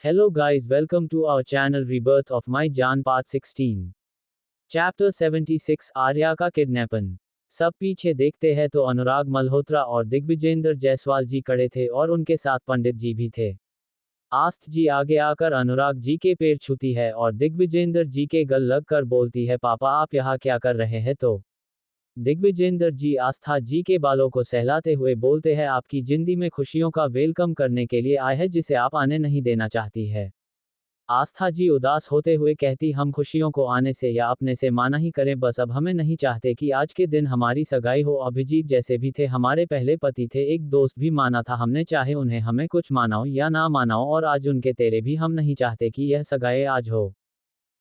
Hello guys, welcome to our channel Rebirth of My Jaan Part 16. Chapter 76 Arya का किडनैपन। सब पीछे देखते हैं तो अनुराग मल्होत्रा और दिग्विजेंद्र जायसवाल जी खड़े थे और उनके साथ पंडित जी भी थे। आस्थ जी आगे आकर अनुराग जी के पैर छूती है और दिग्विजेंद्र जी के गल लग कर बोलती है, पापा आप यहाँ क्या कर रहे हैं? तो दिग्विजेंद्र जी आस्था जी के बालों को सहलाते हुए बोलते हैं, आपकी जिंदगी में खुशियों का वेलकम करने के लिए आए हैं जिसे आप आने नहीं देना चाहती है। आस्था जी उदास होते हुए कहती, हम खुशियों को आने से या अपने से माना ही करें, बस अब हमें नहीं चाहते कि आज के दिन हमारी सगाई हो। अभिजीत जैसे भी थे हमारे पहले पति थे, एक दोस्त भी माना था हमने, चाहे उन्हें हमें कुछ मानाओ या ना मानाओ, और आज उनके तेरे भी हम नहीं चाहते कि यह सगाई आज हो।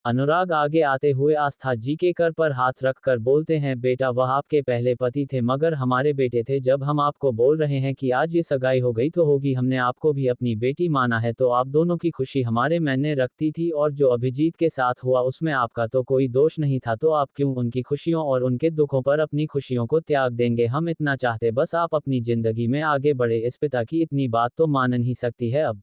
अनुराग आगे आते हुए आस्था जी के कर पर हाथ रख कर बोलते हैं, बेटा वह आपके पहले पति थे मगर हमारे बेटे थे। जब हम आपको बोल रहे हैं कि आज ये सगाई हो गई तो होगी, हमने आपको भी अपनी बेटी माना है, तो आप दोनों की खुशी हमारे मायने रखती थी, और जो अभिजीत के साथ हुआ उसमें आपका तो कोई दोष नहीं था, तो आप क्यों उनकी खुशियों और उनके दुखों पर अपनी खुशियों को त्याग देंगे? हम इतना चाहते बस आप अपनी जिंदगी में आगे बढ़े, इस पिता की इतनी बात तो मान नहीं सकती है। अब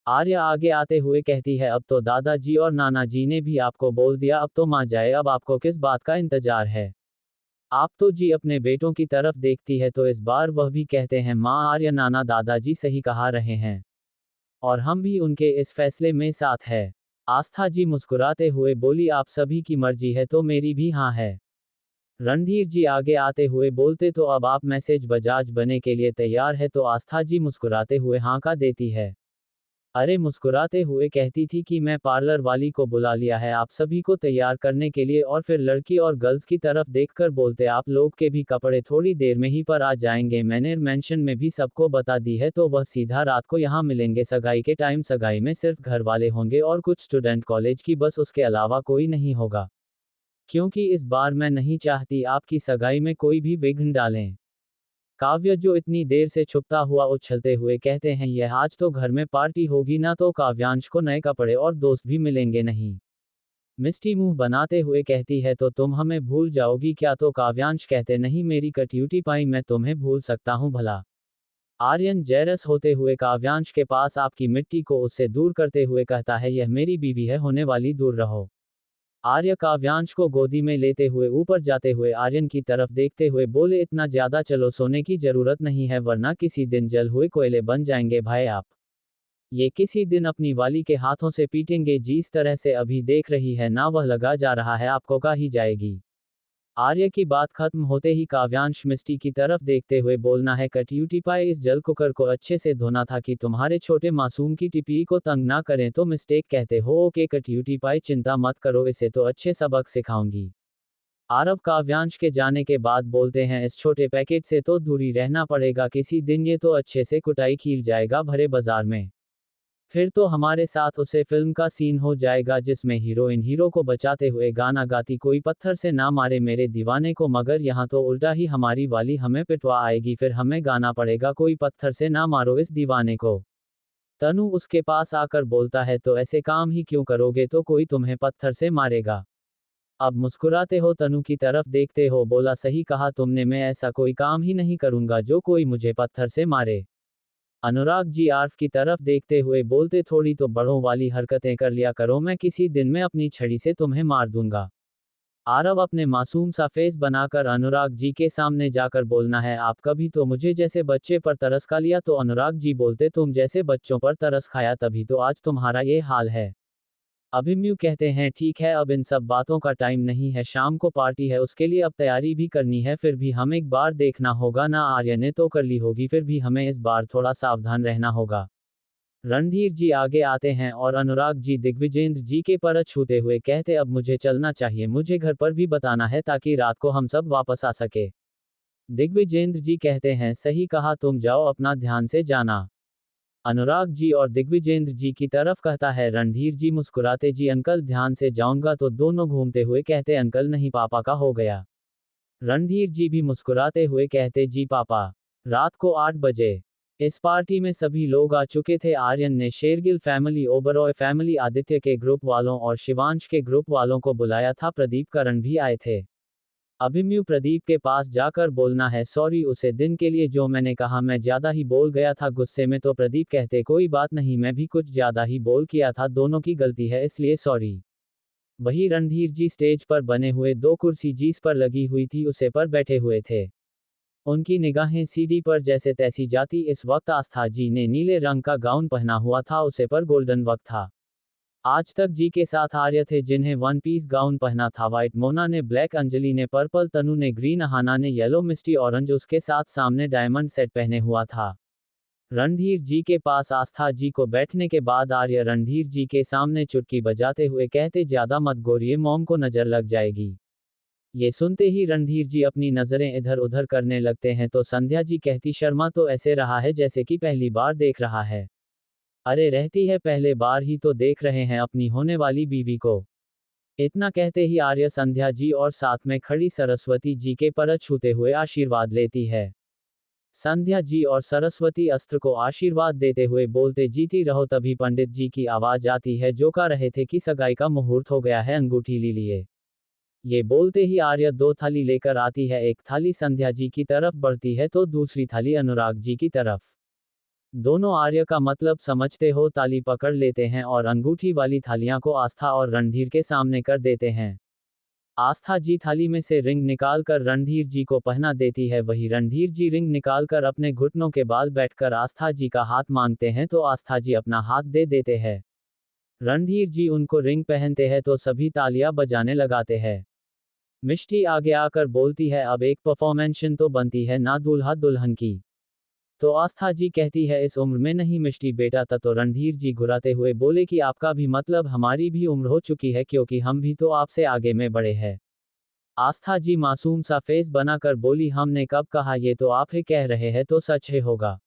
आर्या आगे आते हुए कहती है, अब तो दादाजी और नाना जी ने भी आपको बोल दिया, अब तो मां जाए, अब आपको किस बात का इंतजार है? आप तो जी अपने बेटों की तरफ देखती है, तो इस बार वह भी कहते हैं, मां आर्या नाना दादाजी सही कहा रहे हैं और हम भी उनके इस फैसले में साथ है। आस्था जी मुस्कुराते हुए बोली, आप सभी की मर्जी है तो मेरी भी हाँ है। रणधीर जी आगे आते हुए बोलते, तो अब आप मैसेज बजाज बने के लिए तैयार है? तो आस्था जी मुस्कुराते हुए हाँ का देती है। अरे मुस्कुराते हुए कहती थी कि मैं पार्लर वाली को बुला लिया है आप सभी को तैयार करने के लिए, और फिर लड़की और गर्ल्स की तरफ देखकर बोलते, आप लोग के भी कपड़े थोड़ी देर में ही पर आ जाएंगे, मैंने मेंशन में भी सबको बता दी है, तो वह सीधा रात को यहाँ मिलेंगे सगाई के टाइम। सगाई में सिर्फ घर वाले होंगे और कुछ स्टूडेंट कॉलेज की, बस उसके अलावा कोई नहीं होगा, क्योंकि इस बार मैं नहीं चाहती आपकी सगाई में कोई भी विघ्न डालें। काव्य जो इतनी देर से छुपता हुआ उछलते हुए कहते हैं, यह आज तो घर में पार्टी होगी ना, तो काव्यांश को नए कपड़े और दोस्त भी मिलेंगे नहीं। मिष्टी मुंह बनाते हुए कहती है, तो तुम हमें भूल जाओगी क्या? तो काव्यांश कहते, नहीं मेरी कट्यूटी पाई, मैं तुम्हें भूल सकता हूँ भला? आर्यन जेरस होते हुए काव्यांश के पास आपकी मिट्टी को उससे दूर करते हुए कहता है, यह मेरी बीवी है, होने वाली दूर रहो। आर्य काव्यांश को गोदी में लेते हुए ऊपर जाते हुए आर्यन की तरफ देखते हुए बोले, इतना ज्यादा चलो, सोने की जरूरत नहीं है वरना किसी दिन जल हुए कोयले बन जाएंगे भाई आप। ये किसी दिन अपनी वाली के हाथों से पीटेंगे, जिस तरह से अभी देख रही है ना, वह लगा जा रहा है आपको का ही जाएगी। आर्य की बात खत्म होते ही काव्यांश मिस्टी की तरफ देखते हुए बोलना है, कट्यूटी पाए, इस जल कुकर को अच्छे से धोना था कि तुम्हारे छोटे मासूम की टिप्पी को तंग ना करें, तो मिस्टेक कहते हो। ओके कट्यूटी पाए, चिंता मत करो, इसे तो अच्छे सबक सिखाऊंगी। आरव काव्यांश के जाने के बाद बोलते हैं, इस छोटे पैकेट से तो दूरी रहना पड़ेगा, किसी दिन ये तो अच्छे से कुटाई खील जाएगा भरे बाजार में, फिर तो हमारे साथ उसे फिल्म का सीन हो जाएगा जिसमें हीरोइन हीरो को बचाते हुए गाना गाती, कोई पत्थर से ना मारे मेरे दीवाने को, मगर यहाँ तो उल्टा ही हमारी वाली हमें पिटवा आएगी, फिर हमें गाना पड़ेगा, कोई पत्थर से ना मारो इस दीवाने को। तनु उसके पास आकर बोलता है, तो ऐसे काम ही क्यों करोगे, तो कोई तुम्हें पत्थर से मारेगा? अब मुस्कुराते हो तनु की तरफ देखते हो, बोला, सही कहा तुमने, मैं ऐसा कोई काम ही नहीं करूंगा जो कोई मुझे पत्थर से मारे। अनुराग जी आर्फ की तरफ देखते हुए बोलते, थोड़ी तो बड़ों वाली हरकतें कर लिया करो, मैं किसी दिन में अपनी छड़ी से तुम्हें मार दूंगा। आरव अपने मासूम सा फेस बनाकर अनुराग जी के सामने जाकर बोलना है, आप कभी तो मुझे जैसे बच्चे पर तरस खा लिया? तो अनुराग जी बोलते, तुम जैसे बच्चों पर तरस खाया तभी तो आज तुम्हारा ये हाल है। अभिमन्यु कहते हैं, ठीक है अब इन सब बातों का टाइम नहीं है, शाम को पार्टी है, उसके लिए अब तैयारी भी करनी है, फिर भी हम एक बार देखना होगा ना, आर्य ने तो कर ली होगी, फिर भी हमें इस बार थोड़ा सावधान रहना होगा। रणधीर जी आगे आते हैं और अनुराग जी दिग्विजेंद्र जी के पर छूते हुए कहते, अब मुझे चलना चाहिए, मुझे घर पर भी बताना है ताकि रात को हम सब वापस आ सके। दिग्विजेंद्र जी कहते हैं, सही कहा, तुम जाओ, अपना ध्यान से जाना। अनुराग जी और दिग्विजेंद्र जी की तरफ कहता है रणधीर जी मुस्कुराते, जी अंकल ध्यान से जाऊंगा, तो दोनों घूमते हुए कहते, अंकल नहीं पापा का हो गया। रणधीर जी भी मुस्कुराते हुए कहते, जी पापा। रात को 8 बजे इस पार्टी में सभी लोग आ चुके थे। आर्यन ने शेरगिल फैमिली, ओबरॉय फैमिली, आदित्य के ग्रुप वालों और शिवांश के ग्रुप वालों को बुलाया था, प्रदीप करण भी आए थे। अभिमन्यु प्रदीप के पास जाकर बोलना है सॉरी उसे दिन के लिए जो मैंने कहा मैं ज्यादा ही बोल गया था गुस्से में। तो प्रदीप कहते कोई बात नहीं मैं भी कुछ ज्यादा ही बोल किया था दोनों की गलती है इसलिए सॉरी। वही रणधीर जी स्टेज पर बने हुए दो कुर्सी जिस पर लगी हुई थी उसे पर बैठे हुए थे। उनकी निगाहें सीढ़ी पर जैसे तैसी जाती। इस वक्त आस्था जी ने नीले रंग का गाउन पहना हुआ था उसे पर गोल्डन वक्त था। आज तक जी के साथ आर्य थे जिन्हें वन पीस गाउन पहना था वाइट, मोना ने ब्लैक, अंजलि ने पर्पल, तनु ने ग्रीन, अहाना ने येलो, मिस्टी ऑरेंज उसके साथ सामने डायमंड सेट पहने हुआ था। रणधीर जी के पास आस्था जी को बैठने के बाद आर्य रणधीर जी के सामने चुटकी बजाते हुए कहते ज्यादा मत गोरिए मॉम को नजर लग जाएगी। ये सुनते ही रणधीर जी अपनी नजरें इधर उधर करने लगते हैं तो संध्या जी कहती शर्मा तो ऐसे रहा है जैसे कि पहली बार देख रहा है। अरे रहती है पहले बार ही तो देख रहे हैं अपनी होने वाली बीवी को। इतना कहते ही आर्य संध्या जी और साथ में खड़ी सरस्वती जी के पर छूते हुए आशीर्वाद लेती है। संध्या जी और सरस्वती अस्त्र को आशीर्वाद देते हुए बोलते जीती रहो। तभी पंडित जी की आवाज आती है जो कह रहे थे कि सगाई का मुहूर्त हो गया है अंगूठी लीजिए। ये बोलते ही आर्य दो थाली लेकर आती है। एक थाली संध्या जी की तरफ बढ़ती है तो दूसरी थाली अनुराग जी की तरफ। दोनों आर्य का मतलब समझते हो ताली पकड़ लेते हैं और अंगूठी वाली थालियां को आस्था और रणधीर के सामने कर देते हैं। आस्था जी थाली में से रिंग निकालकर रणधीर जी को पहना देती है। वही रणधीर जी रिंग निकालकर अपने घुटनों के बाल बैठकर आस्था जी का हाथ मांगते हैं तो आस्था जी अपना हाथ दे देते हैं। रणधीर जी उनको रिंग पहनते हैं तो सभी तालियां बजाने लगाते हैं। मिष्टी आगे आकर बोलती है अब एक परफॉर्मेंस तो बनती है ना दूल्हा दुल्हन की। तो आस्था जी कहती है इस उम्र में नहीं मिष्टी बेटा। तो रणधीर जी घुराते हुए बोले कि आपका भी मतलब हमारी भी उम्र हो चुकी है क्योंकि हम भी तो आपसे आगे में बड़े हैं। आस्था जी मासूम सा फेस बनाकर बोली हमने कब कहा ये तो आप ही कह रहे हैं तो सच है होगा।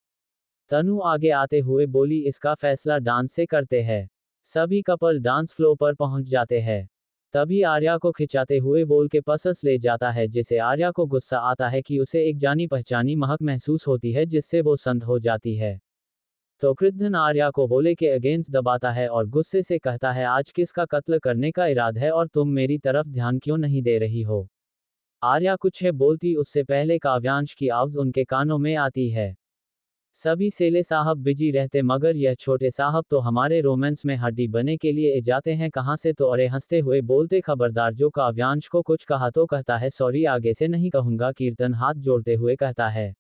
तनु आगे आते हुए बोली इसका फैसला डांस से करते हैं। सभी कपल डांस फ्लोर पर पहुंच जाते हैं। तभी आर्या को खिंचाते हुए बोल के पसस ले जाता है जिसे आर्या को गुस्सा आता है कि उसे एक जानी पहचानी महक महसूस होती है जिससे वो संत हो जाती है। तो कृद्धन आर्या को बोले के अगेंस्ट दबाता है और गुस्से से कहता है आज किसका कत्ल करने का इरादा है और तुम मेरी तरफ ध्यान क्यों नहीं दे रही हो। आर्या कुछ है बोलती उससे पहले काव्यांश की आवाज उनके कानों में आती है। सभी सेले साहब बिजी रहते मगर यह छोटे साहब तो हमारे रोमांस में हड्डी बने के लिए जाते हैं कहाँ से। तो अरे हंसते हुए बोलते खबरदार जो काव्यांश को कुछ कहा तो कहता है सॉरी आगे से नहीं कहूंगा। कीर्तन हाथ जोड़ते हुए कहता है।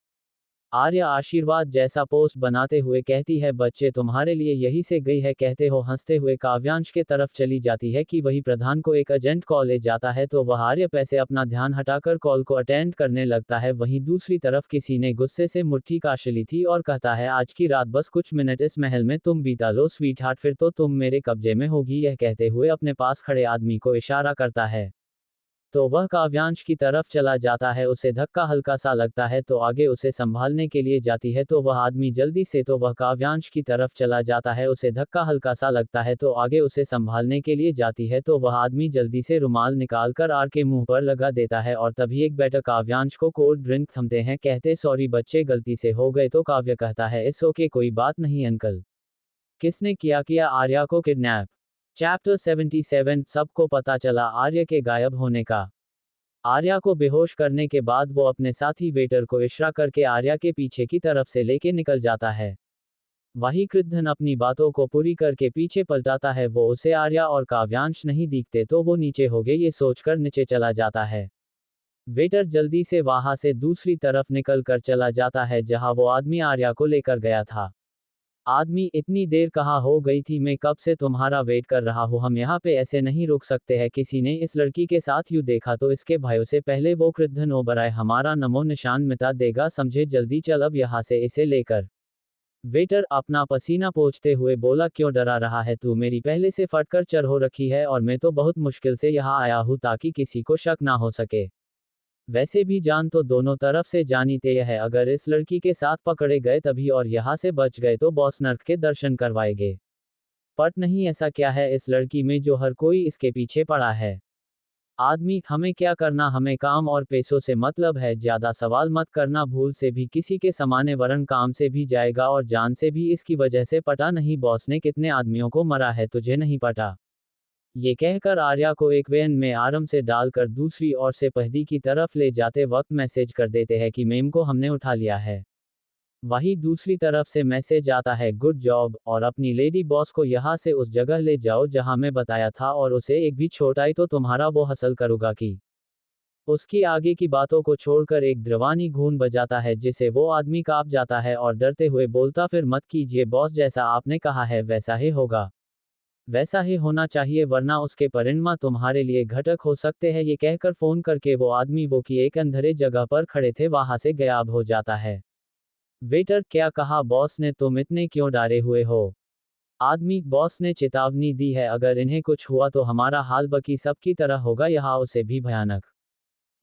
आर्या आशीर्वाद जैसा पोस्ट बनाते हुए कहती है बच्चे तुम्हारे लिए यही से गई है कहते हो हंसते हुए काव्यांश के तरफ चली जाती है कि वही प्रधान को एक अर्जेंट कॉल ले जाता है तो वह आर्य पैसे अपना ध्यान हटाकर कॉल को अटेंड करने लगता है। वहीं दूसरी तरफ किसी ने गुस्से से मुट्ठी काश ली थी और कहता है आज की रात बस कुछ मिनट इस महल में तुम बीता लो स्वीट हार्ट फिर तो तुम मेरे कब्जे में होगी। यह कहते हुए अपने पास खड़े आदमी को इशारा करता है तो वह काव्यांश की तरफ चला जाता है। उसे धक्का हल्का सा लगता है तो आगे उसे संभालने के लिए जाती है तो वह आदमी जल्दी से तो वह काव्यांश की तरफ चला जाता है। उसे धक्का हल्का सा लगता है तो आगे उसे संभालने के लिए जाती है तो वह आदमी जल्दी से रुमाल निकालकर आर के मुंह पर लगा देता है और तभी एक बेटा काव्यांश को कोल्ड ड्रिंक थमते हैं कहते सॉरी बच्चे गलती से हो गए। तो काव्य कहता है इस ओके कोई बात नहीं अंकल। किसने किया आर्या को किडनैप। चैप्टर 77 सबको पता चला आर्य के गायब होने का। आर्या को बेहोश करने के बाद वो अपने साथी वेटर को इशारा करके आर्या के पीछे की तरफ से लेके निकल जाता है। वही कृद्धन अपनी बातों को पूरी करके पीछे पलटाता है। वो उसे आर्या और काव्यांश नहीं दिखते तो वो नीचे हो गए ये सोचकर नीचे चला जाता है। वेटर जल्दी से वहां से दूसरी तरफ निकल कर चला जाता है जहां वो आदमी आर्या को लेकर गया था। आदमी इतनी देर कहाँ हो गई थी मैं कब से तुम्हारा वेट कर रहा हूँ हम यहाँ पे ऐसे नहीं रुक सकते हैं। किसी ने इस लड़की के साथ यूं देखा तो इसके भाइयों से पहले वो कृद्धन ओबराय हमारा नमो निशान मिटा देगा समझे जल्दी चल अब यहाँ से इसे लेकर। वेटर अपना पसीना पोंछते हुए बोला क्यों डरा रहा है तू मेरी पहले से फटकर चर हो रखी है और मैं तो बहुत मुश्किल से यहाँ आया हूँ ताकि किसी को शक ना हो सके। वैसे भी जान तो दोनों तरफ से जानी तय है अगर इस लड़की के साथ पकड़े गए तभी और यहाँ से बच गए तो बॉस नर्क के दर्शन करवाएंगे। पट नहीं ऐसा क्या है इस लड़की में जो हर कोई इसके पीछे पड़ा है। आदमी हमें क्या करना हमें काम और पैसों से मतलब है ज्यादा सवाल मत करना भूल से भी किसी के समाने वरन काम से भी जाएगा और जान से भी इसकी वजह से पटा नहीं बॉस ने कितने आदमियों को मरा है तुझे नहीं पता। ये कहकर आर्या को एक वैन में आराम से डालकर दूसरी ओर से पहदी की तरफ ले जाते वक्त मैसेज कर देते हैं कि मेम को हमने उठा लिया है। वहीं दूसरी तरफ से मैसेज आता है गुड जॉब, और अपनी लेडी बॉस को यहाँ से उस जगह ले जाओ जहाँ मैं बताया था, और उसे एक भी छोट आई तो तुम्हारा वो हासिल करूँगा कि। उसकी आगे की बातों को छोड़कर एक द्रवानी घून बजाता है जिसे वो आदमी कांप जाता है और डरते हुए बोलता फिर मत कीजिए बॉस, जैसा आपने कहा है वैसा ही होगा। वैसा ही होना चाहिए वरना उसके परिणाम तुम्हारे लिए घातक हो सकते हैं। ये कहकर फोन करके वो आदमी वो की एक अंधेरे जगह पर खड़े थे वहां से गायब हो जाता है। वेटर क्या कहा बॉस ने, तुम इतने क्यों डरे हुए हो? आदमी बॉस ने चेतावनी दी है अगर इन्हें कुछ हुआ तो हमारा हाल बाकी सबकी तरह होगा, यहाँ उसे भी भयानक।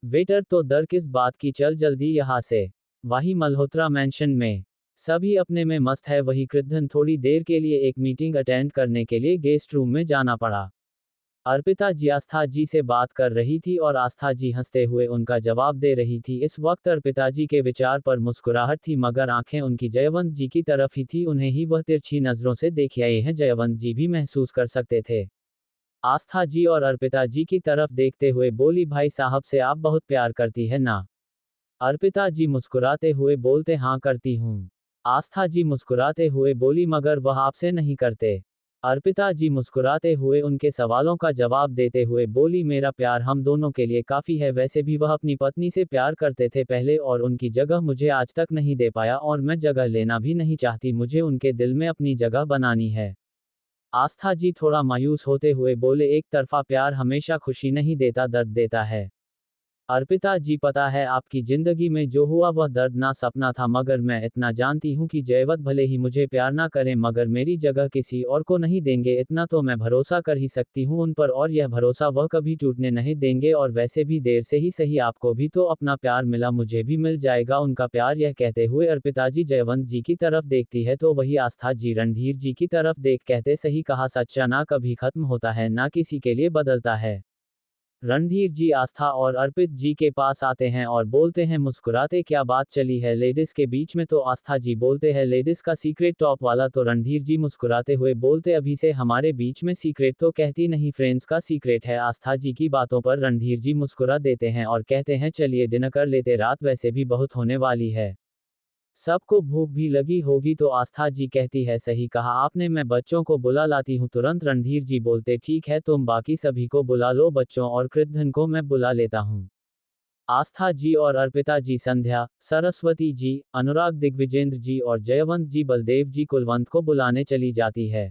वेटर तो डर किस बात की, चल जल्दी यहाँ से। वही मल्होत्रा मैंशन में सभी अपने में मस्त है, वही कृद्धन थोड़ी देर के लिए एक मीटिंग अटेंड करने के लिए गेस्ट रूम में जाना पड़ा। अर्पिता जी आस्था जी से बात कर रही थी और आस्था जी हंसते हुए उनका जवाब दे रही थी। इस वक्त अर्पिता जी के विचार पर मुस्कुराहट थी मगर आंखें उनकी जयवंत जी की तरफ ही थी, उन्हें ही वह तिरछी नजरों से देख आए हैं। जयवंत जी भी महसूस कर सकते थे। आस्था जी और अर्पिता जी की तरफ देखते हुए बोली भाई साहब से आप बहुत प्यार करती है ना? अर्पिता जी मुस्कुराते हुए बोलते हाँ करती हूँ। आस्था जी मुस्कुराते हुए बोली मगर वह आपसे नहीं करते। अर्पिता जी मुस्कुराते हुए उनके सवालों का जवाब देते हुए बोली मेरा प्यार हम दोनों के लिए काफी है, वैसे भी वह अपनी पत्नी से प्यार करते थे पहले और उनकी जगह मुझे आज तक नहीं दे पाया और मैं जगह लेना भी नहीं चाहती, मुझे उनके दिल में अपनी जगह बनानी है। आस्था जी थोड़ा मायूस होते हुए बोले एक तरफा प्यार हमेशा खुशी नहीं देता, दर्द देता है। अर्पिता जी पता है आपकी जिंदगी में जो हुआ वह दर्दनाक सपना था, मगर मैं इतना जानती हूँ कि जयवंत भले ही मुझे प्यार ना करें मगर मेरी जगह किसी और को नहीं देंगे, इतना तो मैं भरोसा कर ही सकती हूँ उन पर और यह भरोसा वह कभी टूटने नहीं देंगे। और वैसे भी देर से ही सही आपको भी तो अपना प्यार मिला, मुझे भी मिल जाएगा उनका प्यार। यह कहते हुए अर्पिता जी जयवंत जी की तरफ देखती है तो वही आस्था जी रणधीर जी की तरफ देख कहते सही कहा, सच्चा ना कभी खत्म होता है ना किसी के लिए बदलता है। रणधीर जी आस्था और अर्पित जी के पास आते हैं और बोलते हैं मुस्कुराते क्या बात चली है लेडीज के बीच में? तो आस्था जी बोलते हैं लेडीज का सीक्रेट टॉप वाला। तो रणधीर जी मुस्कुराते हुए बोलते अभी से हमारे बीच में सीक्रेट तो कहती नहीं, फ्रेंड्स का सीक्रेट है। आस्था जी की बातों पर रणधीर जी मुस्कुरा देते हैं और कहते हैं चलिए डिनर कर लेते, रात वैसे भी बहुत होने वाली है, सबको भूख भी लगी होगी। तो आस्था जी कहती है सही कहा आपने, मैं बच्चों को बुला लाती हूँ तुरंत। रणधीर जी बोलते ठीक है तुम बाकी सभी को बुला लो, बच्चों और कृद्धन को मैं बुला लेता हूँ। आस्था जी और अर्पिता जी संध्या, सरस्वती जी, अनुराग, दिग्विजेंद्र जी और जयवंत जी बलदेव जी कुलवंत को बुलाने चली जाती है।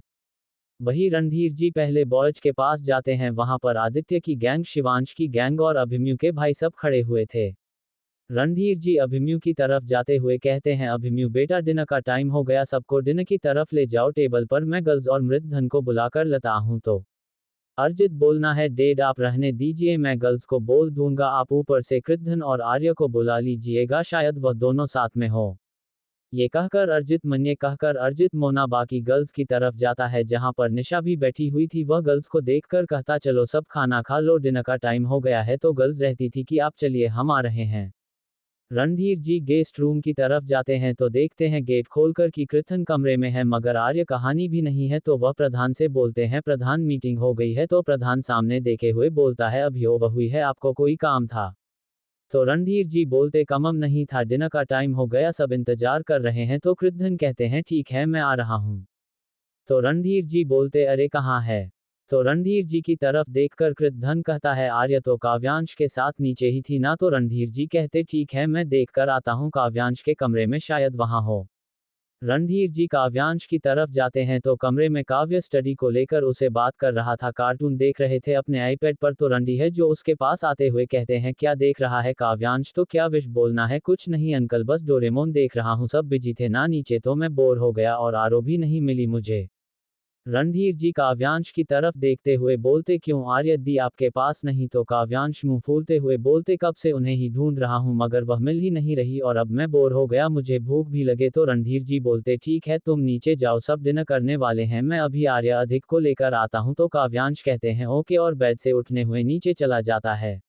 वही रणधीर जी पहले बॉयज के पास जाते हैं, वहां पर आदित्य की गैंग, शिवांश की गैंग और अभिमन्यु के भाई सब खड़े हुए थे। रणधीर जी अभिमन्यु की तरफ जाते हुए कहते हैं अभिमन्यु बेटा डिनर का टाइम हो गया, सबको डिनर की तरफ ले जाओ टेबल पर, मैं गर्ल्स और मृतधन को बुलाकर लाता हूं। तो अर्जित बोलना है डेड आप रहने दीजिए, मैं गर्ल्स को बोल दूंगा, आप ऊपर से कृद्धन और आर्य को बुला लीजिएगा, शायद वह दोनों साथ में हो। ये कहकर अर्जित मोना बाकी गर्ल्स की तरफ जाता है जहां पर निशा भी बैठी हुई थी। वह गर्ल्स को देखकर कहता चलो सब खाना खा लो, डिनर का टाइम हो गया है। तो गर्ल्स रहती थी कि आप चलिए हम आ रहे हैं। रणधीर जी गेस्ट रूम की तरफ जाते हैं तो देखते हैं गेट खोलकर कि कृद्धन कमरे में है मगर आर्य कहानी भी नहीं है। तो वह प्रधान से बोलते हैं प्रधान मीटिंग हो गई है। तो प्रधान सामने देखे हुए बोलता है अभी वो हुई है, आपको कोई काम था? तो रणधीर जी बोलते कमम नहीं था, डिनर का टाइम हो गया, सब इंतजार कर रहे हैं। तो कृद्धन कहते हैं ठीक है मैं आ रहा हूँ। तो रणधीर जी बोलते अरे कहाँ है? तो रणधीर जी की तरफ देखकर कृद्धन कहता है आर्य तो काव्यांश के साथ नीचे ही थी ना? तो रणधीर जी कहते ठीक है मैं देख कर आता हूँ, काव्यांश के कमरे में शायद वहां हो। रणधीर जी काव्यांश की तरफ जाते हैं तो कमरे में काव्य स्टडी को लेकर उसे बात कर रहा था, कार्टून देख रहे थे अपने आईपैड पर। तो रणधी है जो उसके पास आते हुए कहते हैं क्या देख रहा है काव्यांश? तो क्या विश बोलना है? कुछ नहीं अंकल बस डोरेमोन देख रहा हूँ, सब बिजी थे ना नीचे तो मैं बोर हो गया और आरो भी नहीं मिली मुझे। रणधीर जी काव्यांश की तरफ देखते हुए बोलते क्यों आर्य दी आपके पास नहीं? तो काव्यांश मुंह फूलते हुए बोलते कब से उन्हें ही ढूंढ रहा हूं मगर वह मिल ही नहीं रही और अब मैं बोर हो गया, मुझे भूख भी लगे। तो रणधीर जी बोलते ठीक है तुम नीचे जाओ, सब डिनर करने वाले हैं, मैं अभी आर्य अधिक को लेकर आता हूं। तो काव्यांश कहते हैं ओके और बेड से उठने हुए नीचे चला जाता है।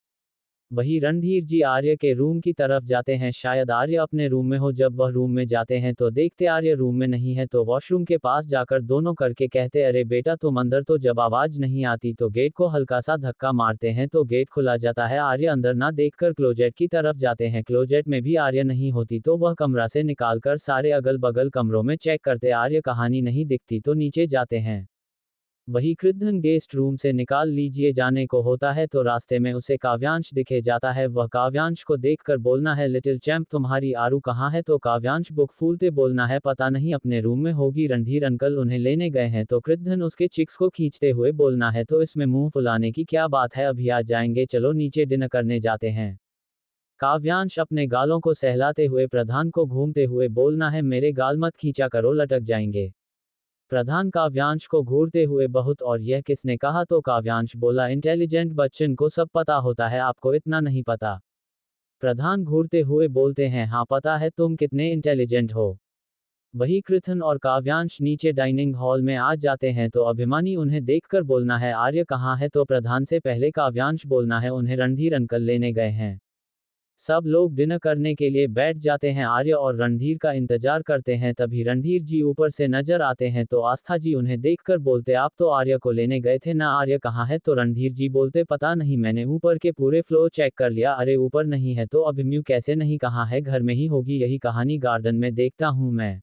वही रणधीर जी आर्य के रूम की तरफ जाते हैं। शायद आर्य अपने रूम में हो। जब वह रूम में जाते हैं तो देखते आर्य रूम में नहीं है, तो वॉशरूम के पास जाकर दोनों करके कहते, अरे बेटा तुम अंदर। तो जब आवाज नहीं आती तो गेट को हल्का सा धक्का मारते हैं तो गेट खुला जाता है। आर्य अंदर ना देखकर क्लोजेट की तरफ जाते हैं। क्लोजेट में भी आर्य नहीं होती तो वह कमरा से निकालकर सारे अगल बगल कमरों में चेक करते। आर्य कहानी नहीं दिखती तो नीचे जाते हैं। वही कृद्धन गेस्ट रूम से निकाल लीजिए जाने को होता है तो रास्ते में उसे काव्यांश दिखे जाता है। वह काव्यांश को देखकर बोलना है, लिटिल चैंप तुम्हारी आरू कहाँ है। तो काव्यांश बुक फूलते बोलना है, पता नहीं अपने रूम में होगी, रणधीर अंकल उन्हें लेने गए हैं। तो कृद्धन उसके चिक्स को खींचते हुए बोलना है, तो इसमें मुंह फुलाने की क्या बात है, अभी आ जाएंगे, चलो नीचे डिनर करने जाते हैं। काव्यांश अपने गालों को सहलाते हुए प्रधान को घूमते हुए बोलना है, मेरे गाल मत खींचा करो, लटक जाएंगे। प्रधान काव्यांश को घूरते हुए, बहुत, और यह किसने कहा। तो काव्यांश बोला, इंटेलिजेंट बच्चन को सब पता होता है, आपको इतना नहीं पता। प्रधान घूरते हुए बोलते हैं, हाँ पता है तुम कितने इंटेलिजेंट हो। वही कृथन और काव्यांश नीचे डाइनिंग हॉल में आ जाते हैं तो अभिमानी उन्हें देखकर बोलना है, आर्य कहाँ है। तो प्रधान से पहले काव्यांश बोलना है, उन्हें रणधीर अंकल लेने गए हैं। सब लोग डिनर करने के लिए बैठ जाते हैं। आर्य और रणधीर का इंतजार करते हैं। तभी रणधीर जी ऊपर से नजर आते हैं तो आस्था जी उन्हें देखकर बोलते, आप तो आर्य को लेने गए थे ना, आर्य कहाँ है। तो रणधीर जी बोलते, पता नहीं, मैंने ऊपर के पूरे फ्लोर चेक कर लिया, अरे ऊपर नहीं है। तो अभिमन्यु कैसे नहीं, कहाँ है, घर में ही होगी, यही कहानी गार्डन में देखता हूँ मैं।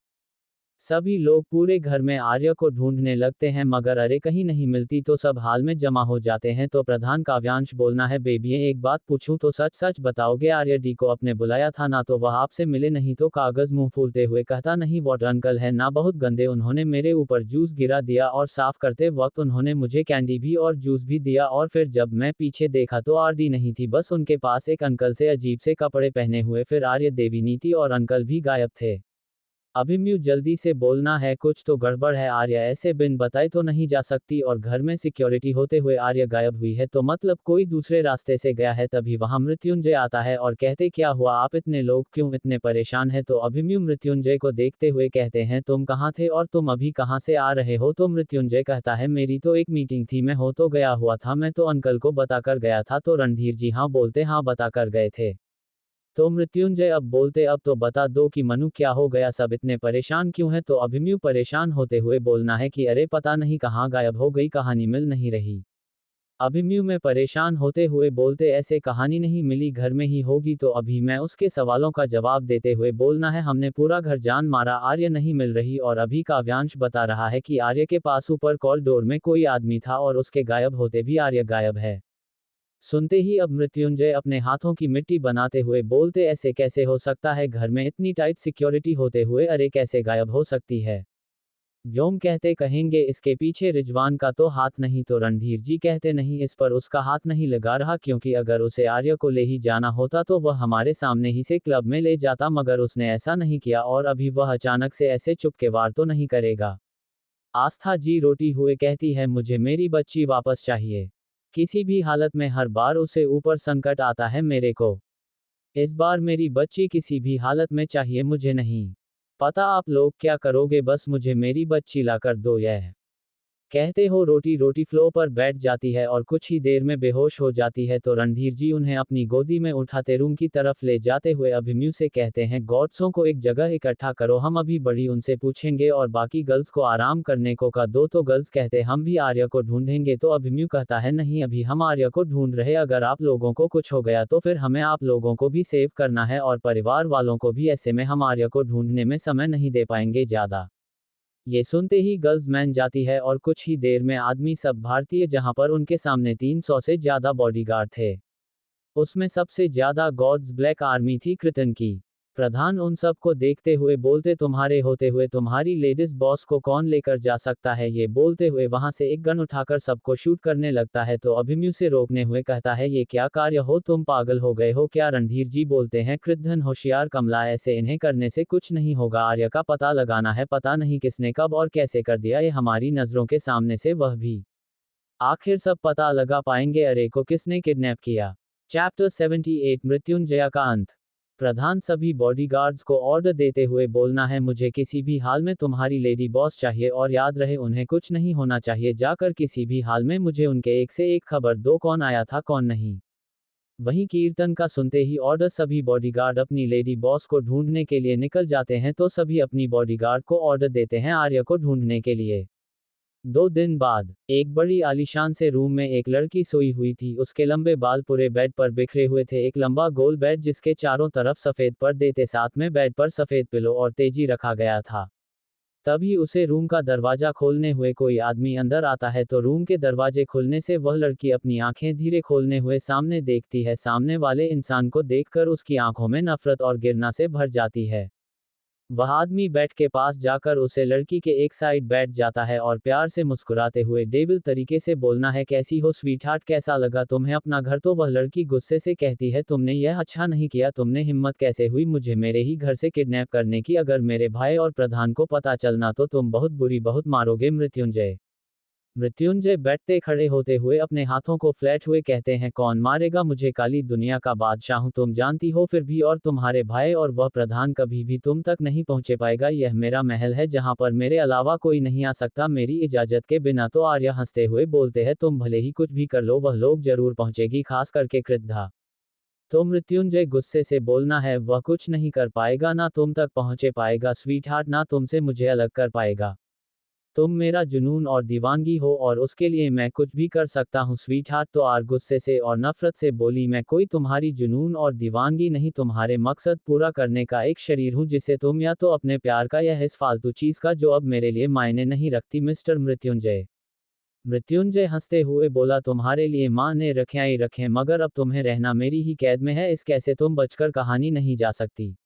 सभी लोग पूरे घर में आर्य को ढूंढने लगते हैं मगर अरे कहीं नहीं मिलती तो सब हाल में जमा हो जाते हैं। तो प्रधान काव्यांश बोलना है, बेबी एक बात पूछूं तो सच सच बताओगे, आर्य डी को आपने बुलाया था ना, तो वह आपसे मिले नहीं। तो कागज मुंह फूलते हुए कहता, नहीं वाटर अंकल है ना, बहुत गंदे, उन्होंने मेरे ऊपर जूस गिरा दिया और साफ करते वक्त उन्होंने मुझे कैंडी भी और जूस भी दिया, और फिर जब मैं पीछे देखा तो आरडी नहीं थी, बस उनके पास एक अंकल से अजीब से कपड़े पहने हुए फिर आर्य, देवी नीति और अंकल भी गायब थे। अभिमन्यु जल्दी से बोलना है, कुछ तो गड़बड़ है, आर्य ऐसे बिन बताए तो नहीं जा सकती, और घर में सिक्योरिटी होते हुए आर्य गायब हुई है तो मतलब कोई दूसरे रास्ते से गया है। तभी वहां मृत्युंजय आता है और कहते, क्या हुआ, आप इतने लोग क्यों इतने परेशान है। तो अभिमन्यु मृत्युंजय को देखते हुए कहते हैं, तुम कहाँ थे और तुम अभी कहाँ से आ रहे हो। तो मृत्युंजय कहता है, मेरी तो एक मीटिंग थी, मैं हो तो गया हुआ था, मैं तो अंकल को बताकर गया था। तो रणधीर जी हाँ बोलते, हाँ बताकर गए थे। तो मृत्युंजय अब बोलते, अब तो बता दो कि मनु क्या हो गया, सब इतने परेशान क्यों है। तो अभिमन्यु परेशान होते हुए बोलना है कि अरे पता नहीं कहाँ गायब हो गई, कहानी मिल नहीं रही। अभिमन्यु में परेशान होते हुए बोलते, ऐसे कहानी नहीं मिली, घर में ही होगी। तो अभी मैं उसके सवालों का जवाब देते हुए बोलना है, हमने पूरा घर जान मारा, आर्य नहीं मिल रही। और अभी काव्यांश बता रहा है कि आर्य के पास ऊपर कॉरिडोर में कोई आदमी था और उसके गायब होते भी आर्य गायब है। सुनते ही अब मृत्युंजय अपने हाथों की मिट्टी बनाते हुए बोलते, ऐसे कैसे हो सकता है, घर में इतनी टाइट सिक्योरिटी होते हुए अरे कैसे गायब हो सकती है। व्योम कहते, कहेंगे इसके पीछे रिजवान का तो हाथ नहीं। तो रणधीर जी कहते, नहीं, इस पर उसका हाथ नहीं लगा रहा, क्योंकि अगर उसे आर्य को ले ही जाना होता तो वह हमारे सामने ही से क्लब में ले जाता, मगर उसने ऐसा नहीं किया, और अभी वह अचानक से ऐसे चुपके वार तो नहीं करेगा। आस्था जी रोती हुए कहती है, मुझे मेरी बच्ची वापस चाहिए, किसी भी हालत में, हर बार उसे ऊपर संकट आता है मेरे को, इस बार मेरी बच्ची किसी भी हालत में चाहिए, मुझे नहीं पता आप लोग क्या करोगे, बस मुझे मेरी बच्ची लाकर दो। यह कहते हो रोटी रोटी फ्लो पर बैठ जाती है और कुछ ही देर में बेहोश हो जाती है। तो रणधीर जी उन्हें अपनी गोदी में उठाते रूम की तरफ ले जाते हुए अभिमन्यु से कहते हैं, गॉड्सों को एक जगह इकट्ठा करो, हम अभी बड़ी उनसे पूछेंगे और बाकी गर्ल्स को आराम करने को का दो। तो गर्ल्स कहते, हम भी आर्य को ढूंढेंगे। तो अभिमन्यु कहता है, नहीं, अभी हम आर्य को ढूंढ रहे, अगर आप लोगों को कुछ हो गया तो फिर हमें आप लोगों को भी सेव करना है और परिवार वालों को भी, ऐसे में हम आर्य को ढूंढने में समय नहीं दे पाएंगे ज्यादा। ये सुनते ही गर्ल्स मैन जाती है और कुछ ही देर में आदमी सब भारतीय, जहां पर उनके सामने 300 से ज्यादा बॉडीगार्ड थे। उसमें सबसे ज्यादा गॉड्स ब्लैक आर्मी थी कृतन की। प्रधान उन सब को देखते हुए बोलते, तुम्हारे होते हुए तुम्हारी लेडीज बॉस को कौन लेकर जा सकता है। ये बोलते हुए वहां से एक गन उठाकर सबको शूट करने लगता है। तो अभिमन्यु से रोकने हुए कहता है, ये क्या कार्य हो, तुम पागल हो गए हो क्या। रणधीर जी बोलते हैं, कृतन होशियार कमला, ऐसे इन्हें करने से कुछ नहीं होगा, आर्य का पता लगाना है, पता नहीं किसने कब और कैसे कर दिया ये हमारी नजरों के सामने से, वह भी आखिर सब पता लगा पाएंगे, अरे को किसने किडनैप किया। चैप्टर 78 मृत्युंजया का अंत। प्रधान सभी बॉडीगार्ड्स को ऑर्डर देते हुए बोलना है, मुझे किसी भी हाल में तुम्हारी लेडी बॉस चाहिए, और याद रहे उन्हें कुछ नहीं होना चाहिए, जाकर किसी भी हाल में मुझे उनके एक से एक खबर दो, कौन आया था कौन नहीं। वहीं कीर्तन का सुनते ही ऑर्डर सभी बॉडीगार्ड अपनी लेडी बॉस को ढूंढने के लिए निकल जाते हैं तो सभी अपनी बॉडीगार्ड को ऑर्डर देते हैं आर्या को ढूंढने के लिए। 2 दिन बाद एक बड़ी आलीशान से रूम में एक लड़की सोई हुई थी। उसके लंबे बाल पूरे बेड पर बिखरे हुए थे। एक लंबा गोल बेड जिसके चारों तरफ सफेद पर्दे थे, साथ में बेड पर सफेद पिलो और तेजी रखा गया था। तभी उसे रूम का दरवाजा खोलने हुए कोई आदमी अंदर आता है तो रूम के दरवाजे खुलने से वह लड़की अपनी आंखें धीरे खोलने हुए सामने देखती है। सामने वाले इंसान को देखकर उसकी आंखों में नफरत और घृणा से भर जाती है। वह आदमी बेड के पास जाकर उसे लड़की के एक साइड बैठ जाता है और प्यार से मुस्कुराते हुए डेविल तरीके से बोलना है, कैसी हो स्वीटहार्ट, कैसा लगा तुम्हें अपना घर? तो वह लड़की गुस्से से कहती है, तुमने यह अच्छा नहीं किया, तुमने हिम्मत कैसे हुई मुझे मेरे ही घर से किडनैप करने की? अगर मेरे भाई और प्रधान को पता चलना तो तुम बहुत बुरी बहुत मारोगे मृत्युंजय। मृत्युंजय बैठते खड़े होते हुए अपने हाथों को फ्लैट हुए कहते हैं, कौन मारेगा मुझे? काली दुनिया का बादशाह हूं तुम जानती हो, फिर भी और तुम्हारे भाई और वह प्रधान कभी भी तुम तक नहीं पहुंचे पाएगा। यह मेरा महल है जहां पर मेरे अलावा कोई नहीं आ सकता मेरी इजाजत के बिना। तो आर्या हंसते हुए बोलते हैं, तुम भले ही कुछ भी कर लो वह लोग जरूर पहुंचेगी, खास करके कृद्धा। तो मृत्युंजय गुस्से से बोलना है, वह कुछ नहीं कर पाएगा, ना तुम तक पहुंचे पाएगा स्वीटहार्ट, ना तुमसे मुझे अलग कर पाएगा। तुम मेरा जुनून और दीवानगी हो और उसके लिए मैं कुछ भी कर सकता हूँ स्वीटहार्ट। तो आर गुस्से से और नफरत से बोली, मैं कोई तुम्हारी जुनून और दीवानगी नहीं, तुम्हारे मकसद पूरा करने का एक शरीर हूँ जिसे तुम या तो अपने प्यार का या इस फालतू चीज का जो अब मेरे लिए मायने नहीं रखती मिस्टर मृत्युंजय। मृत्युंजय हंसते हुए बोला, तुम्हारे लिए माँ ने रखे ही रखे, मगर अब तुम्हें रहना मेरी ही कैद में है, इस कैसे तुम बचकर कहानी नहीं जा सकती।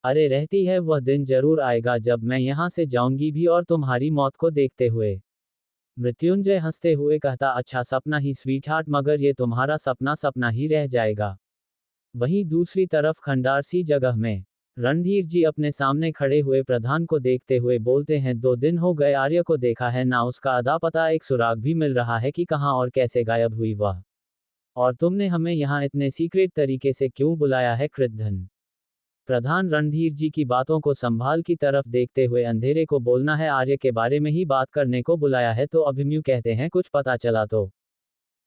अरे रहती है, वह दिन जरूर आएगा जब मैं यहाँ से जाऊंगी भी और तुम्हारी मौत को देखते हुए। मृत्युंजय हंसते हुए कहता, अच्छा सपना ही स्वीटहार्ट, मगर ये तुम्हारा सपना सपना ही रह जाएगा। वहीं दूसरी तरफ खंडार सी जगह में रणधीर जी अपने सामने खड़े हुए प्रधान को देखते हुए बोलते हैं, 2 दिन हो गए आर्य को देखा है ना, उसका अदा पता एक सुराग भी मिल रहा है कि कहाँ और कैसे गायब हुई वह। और तुमने हमें यहाँ इतने सीक्रेट तरीके से क्यों बुलाया है कृद्धन? प्रधान रणधीर जी की बातों को संभाल की तरफ देखते हुए अंधेरे को बोलना है, आर्य के बारे में ही बात करने को बुलाया है? तो अभिमन्यु कहते हैं, कुछ पता चला? तो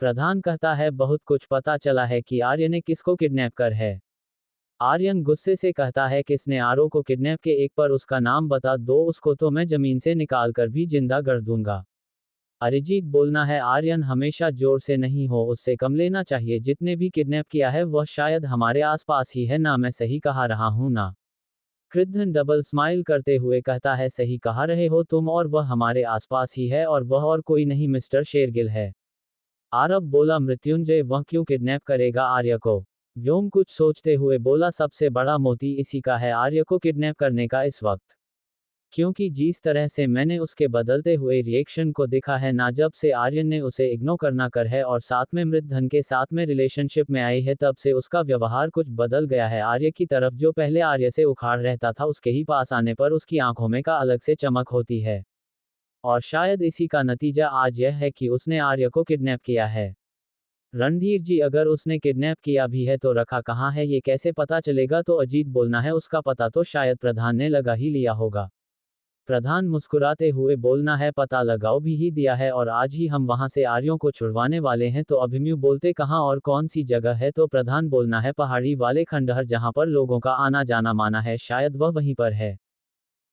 प्रधान कहता है, बहुत कुछ पता चला है कि आर्य ने किसको किडनैप कर है। आर्यन गुस्से से कहता है, किसने आरो को किडनैप के? एक पर उसका नाम बता दो, उसको तो मैं जमीन से निकाल कर भी जिंदा कर दूंगा। अरिजीत बोलना है, आर्यन हमेशा जोर से नहीं हो, उससे कम लेना चाहिए, जितने भी किडनैप किया है वह शायद हमारे आसपास ही है ना, मैं सही कहा रहा हूं ना? कृद्धन डबल स्माइल करते हुए कहता है, सही कहा रहे हो तुम, और वह हमारे आसपास ही है, और वह और कोई नहीं मिस्टर शेरगिल है। आरव बोला, मृत्युंजय वह क्यों किडनैप करेगा आर्य को? व्योम कुछ सोचते हुए बोला, सबसे बड़ा मोती इसी का है आर्य को किडनैप करने का इस वक्त। क्योंकि जिस तरह से मैंने उसके बदलते हुए रिएक्शन को देखा है ना, जब से आर्यन ने उसे इग्नोर करना कर है और साथ में मृतधन के साथ में रिलेशनशिप में आई है, तब से उसका व्यवहार कुछ बदल गया है आर्य की तरफ। जो पहले आर्य से उखाड़ रहता था, उसके ही पास आने पर उसकी आंखों में का अलग से चमक होती है। और शायद इसी का नतीजा आज यह है कि उसने आर्य को किडनैप किया है। रणधीर जी, अगर उसने किडनैप किया भी है तो रखा कहाँ है ये कैसे पता चलेगा? तो अजीत बोलना है, उसका पता तो शायद प्रधान ने लगा ही लिया होगा। प्रधान मुस्कुराते हुए बोलना है, पता लगाओ भी ही दिया है और आज ही हम वहां से आर्यों को छुड़वाने वाले हैं। तो अभिमन्यु बोलते, कहाँ और कौन सी जगह है? तो प्रधान बोलना है, पहाड़ी वाले खंडहर जहां पर लोगों का आना जाना माना है, शायद वह वहीं पर है।